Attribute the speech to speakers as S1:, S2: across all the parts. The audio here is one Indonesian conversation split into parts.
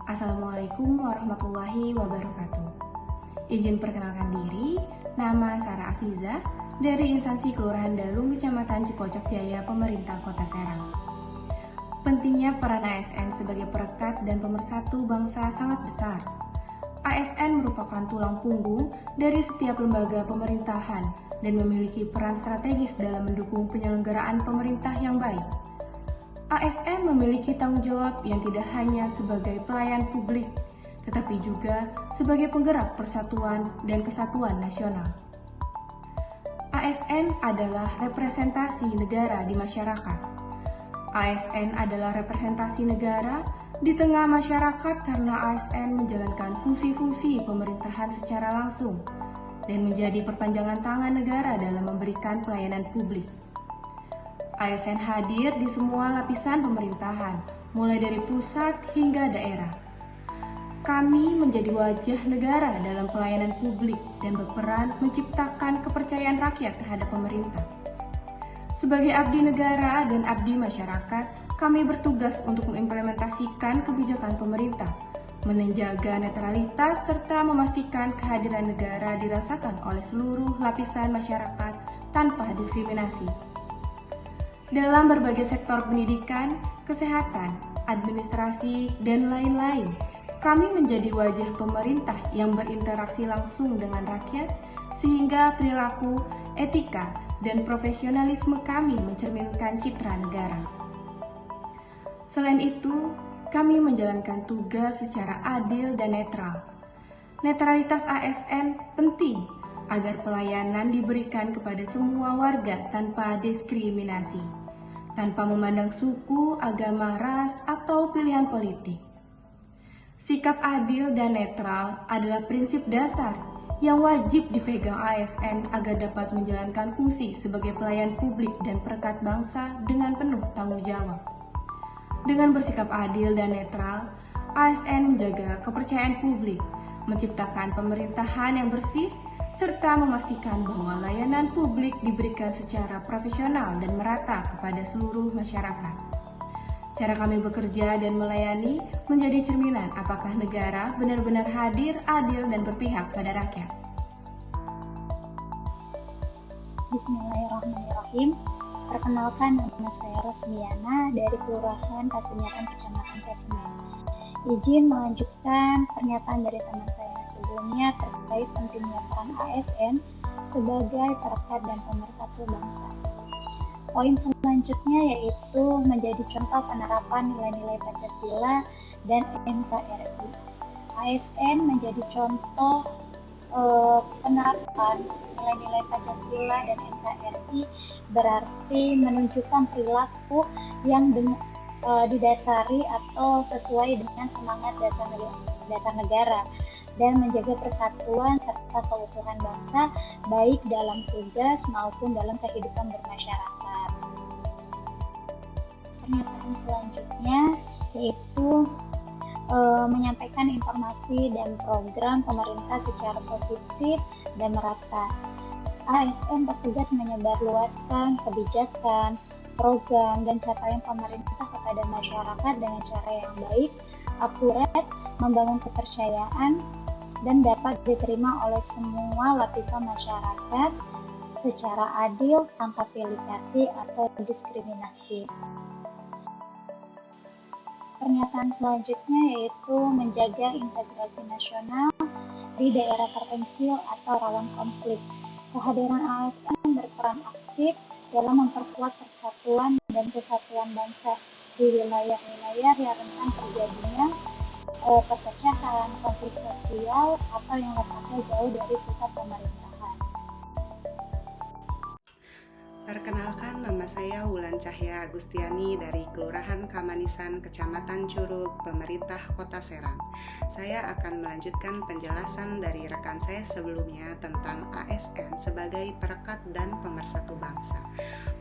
S1: Assalamualaikum warahmatullahi wabarakatuh. Izin perkenalkan diri, nama Sarah Afiza dari instansi Kelurahan Dalung, Kecamatan Cipocok Jaya, Pemerintah Kota Serang. Pentingnya peran ASN sebagai perekat dan pemersatu bangsa sangat besar. ASN merupakan tulang punggung dari setiap lembaga pemerintahan dan memiliki peran strategis dalam mendukung penyelenggaraan pemerintah yang baik. ASN memiliki tanggung jawab yang tidak hanya sebagai pelayan publik, tetapi juga sebagai penggerak persatuan dan kesatuan nasional. ASN adalah representasi negara di masyarakat. ASN adalah representasi negara di tengah masyarakat karena ASN menjalankan fungsi-fungsi pemerintahan secara langsung dan menjadi perpanjangan tangan negara dalam memberikan pelayanan publik. ASN hadir di semua lapisan pemerintahan, mulai dari pusat hingga daerah. Kami menjadi wajah negara dalam pelayanan publik dan berperan menciptakan kepercayaan rakyat terhadap pemerintah. Sebagai abdi negara dan abdi masyarakat, kami bertugas untuk mengimplementasikan kebijakan pemerintah, menjaga netralitas, serta memastikan kehadiran negara dirasakan oleh seluruh lapisan masyarakat tanpa diskriminasi. Dalam berbagai sektor pendidikan, kesehatan, administrasi, dan lain-lain, kami menjadi wajah pemerintah yang berinteraksi langsung dengan rakyat, sehingga perilaku, etika, dan profesionalisme kami mencerminkan citra negara. Selain itu, kami menjalankan tugas secara adil dan netral. Netralitas ASN penting agar pelayanan diberikan kepada semua warga tanpa diskriminasi, tanpa memandang suku, agama, ras, atau pilihan politik. Sikap adil dan netral adalah prinsip dasar yang wajib dipegang ASN agar dapat menjalankan fungsi sebagai pelayan publik dan perekat bangsa dengan penuh tanggung jawab. Dengan bersikap adil dan netral, ASN menjaga kepercayaan publik, menciptakan pemerintahan yang bersih, serta memastikan bahwa layanan publik diberikan secara profesional dan merata kepada seluruh masyarakat. Cara kami bekerja dan melayani menjadi cerminan apakah negara benar-benar hadir, adil, dan berpihak pada rakyat.
S2: Bismillahirrahmanirrahim. Perkenalkan, nama saya Rosmiana dari Kelurahan Kasunyatan, Kecamatan Kesemen. Izin melanjutkan pernyataan dari teman saya sebelumnya terkait pentingnya peran ASN sebagai perekat dan pemersatu bangsa. Poin selanjutnya yaitu menjadi contoh penerapan nilai-nilai Pancasila dan NKRI. ASN menjadi contoh penerapan nilai-nilai Pancasila dan NKRI berarti menunjukkan perilaku yang didasari atau sesuai dengan semangat dasar negara dan menjaga persatuan serta keutuhan bangsa baik dalam tugas maupun dalam kehidupan bermasyarakat. Pernyataan selanjutnya yaitu menyampaikan informasi dan program pemerintah secara positif dan merata. ASN bertugas menyebarluaskan kebijakan, program, dan capaian pemerintah kepada masyarakat dengan cara yang baik, akurat, membangun kepercayaan, dan dapat diterima oleh semua lapisan masyarakat secara adil tanpa pilih kasih atau diskriminasi. Pernyataan selanjutnya yaitu menjaga integrasi nasional di daerah terpencil atau rawan konflik. Kehadiran ASN berperan aktif dalam memperkuat persatuan dan kesatuan bangsa di wilayah-wilayah yang rentan terjadinya perpecahan, konflik sosial, atau yang letaknya jauh dari pusat pemerintahan.
S3: Perkenalkan, nama saya Wulan Cahya Agustiani dari Kelurahan Kamanisan, Kecamatan Curug, Pemerintah Kota Serang. Saya akan melanjutkan penjelasan dari rekan saya sebelumnya tentang ASN sebagai perekat dan pemersatu bangsa.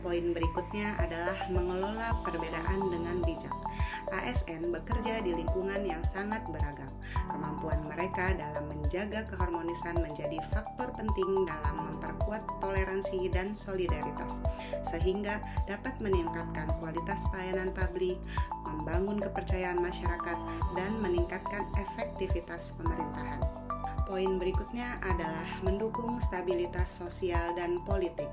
S3: Poin berikutnya adalah mengelola perbedaan dengan bijak. ASN bekerja di lingkungan yang sangat beragam. Kemampuan mereka dalam menjaga keharmonisan menjadi faktor penting dalam memperkuat toleransi dan solidaritas, sehingga dapat meningkatkan kualitas pelayanan publik, membangun kepercayaan masyarakat, dan meningkatkan efektivitas pemerintahan. Poin berikutnya adalah mendukung stabilitas sosial dan politik.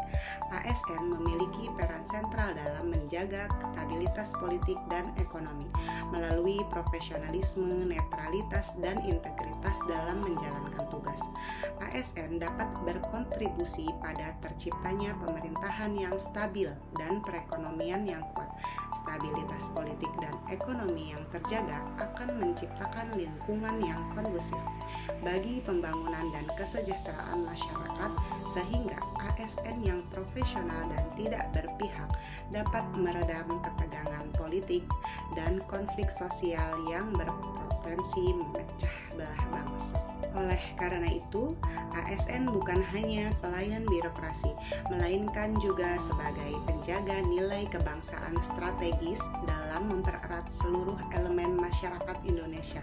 S3: ASN memiliki peran sentral dalam menjaga stabilitas politik dan ekonomi melalui profesionalisme, netralitas, dan integritas dalam menjalankan tugas. ASN dapat berkontribusi pada terciptanya pemerintahan yang stabil dan perekonomian yang kuat. Stabilitas politik dan ekonomi yang terjaga akan menciptakan lingkungan yang kondusif bagi pembangunan dan kesejahteraan masyarakat, sehingga ASN yang profesional dan tidak berpihak dapat meredam ketegangan politik dan konflik sosial yang berpotensi memecah belah bangsa. Oleh karena itu, ASN bukan hanya pelayan birokrasi, melainkan juga sebagai penjaga nilai kebangsaan strategis dalam mempererat seluruh elemen masyarakat Indonesia